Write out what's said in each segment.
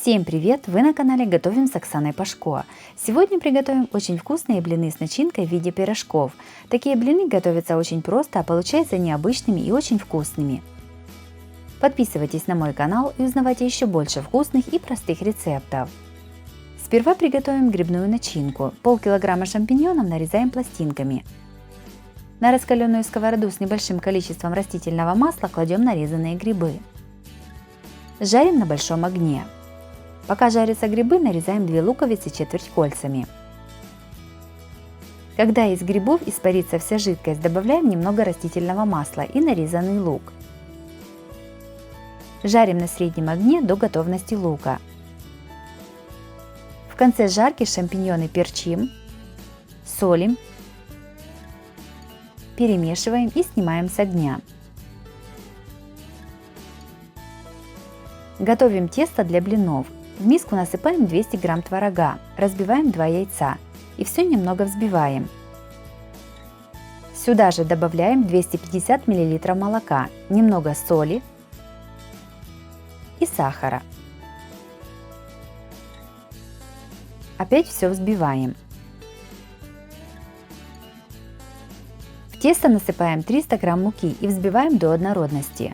Всем привет! Вы на канале Готовим с Оксаной Пашко. Сегодня приготовим очень вкусные блины с начинкой в виде пирожков. Такие блины готовятся очень просто, а получаются необычными и очень вкусными. Подписывайтесь на мой канал и узнавайте еще больше вкусных и простых рецептов. Сперва приготовим грибную начинку. Полкилограмма шампиньонов нарезаем пластинками. На раскаленную сковороду с небольшим количеством растительного масла кладем нарезанные грибы. Жарим на большом огне. Пока жарятся грибы, нарезаем 2 луковицы четверть кольцами. Когда из грибов испарится вся жидкость, добавляем немного растительного масла и нарезанный лук. Жарим на среднем огне до готовности лука. В конце жарки шампиньоны перчим, солим, перемешиваем и снимаем с огня. Готовим тесто для блинов. В миску насыпаем 200 грамм творога, разбиваем 2 яйца и все немного взбиваем. Сюда же добавляем 250 мл молока, немного соли и сахара. Опять все взбиваем. В тесто насыпаем 300 грамм муки и взбиваем до однородности.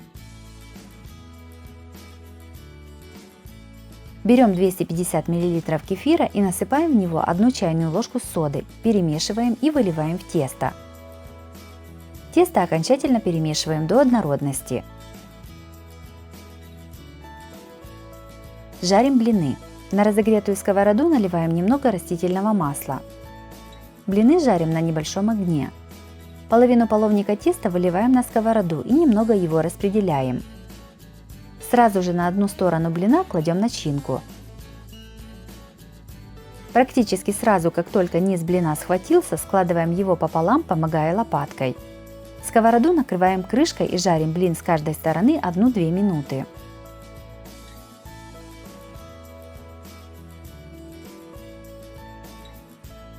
Берем 250 мл кефира и насыпаем в него 1 чайную ложку соды, перемешиваем и выливаем в тесто. Тесто окончательно перемешиваем до однородности. Жарим блины. На разогретую сковороду наливаем немного растительного масла. Блины жарим на небольшом огне. Половину половника теста выливаем на сковороду и немного его распределяем. Сразу же на одну сторону блина кладем начинку. Практически сразу, как только низ блина схватился, складываем его пополам, помогая лопаткой. Сковороду накрываем крышкой и жарим блин с каждой стороны 1-2 минуты.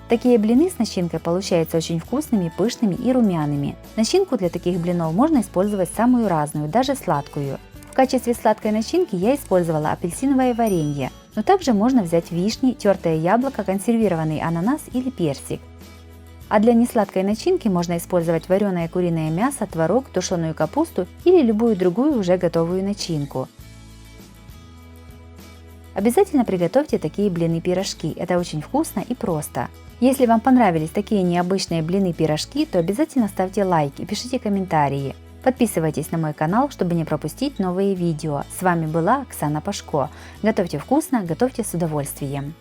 Такие блины с начинкой получаются очень вкусными, пышными и румяными. Начинку для таких блинов можно использовать самую разную, даже сладкую. В качестве сладкой начинки я использовала апельсиновое варенье, но также можно взять вишни, тертое яблоко, консервированный ананас или персик. А для несладкой начинки можно использовать вареное куриное мясо, творог, тушеную капусту или любую другую уже готовую начинку. Обязательно приготовьте такие блины-пирожки, это очень вкусно и просто. Если вам понравились такие необычные блины-пирожки, то обязательно ставьте лайк и пишите комментарии. Подписывайтесь на мой канал, чтобы не пропустить новые видео. С вами была Оксана Пашко. Готовьте вкусно, готовьте с удовольствием.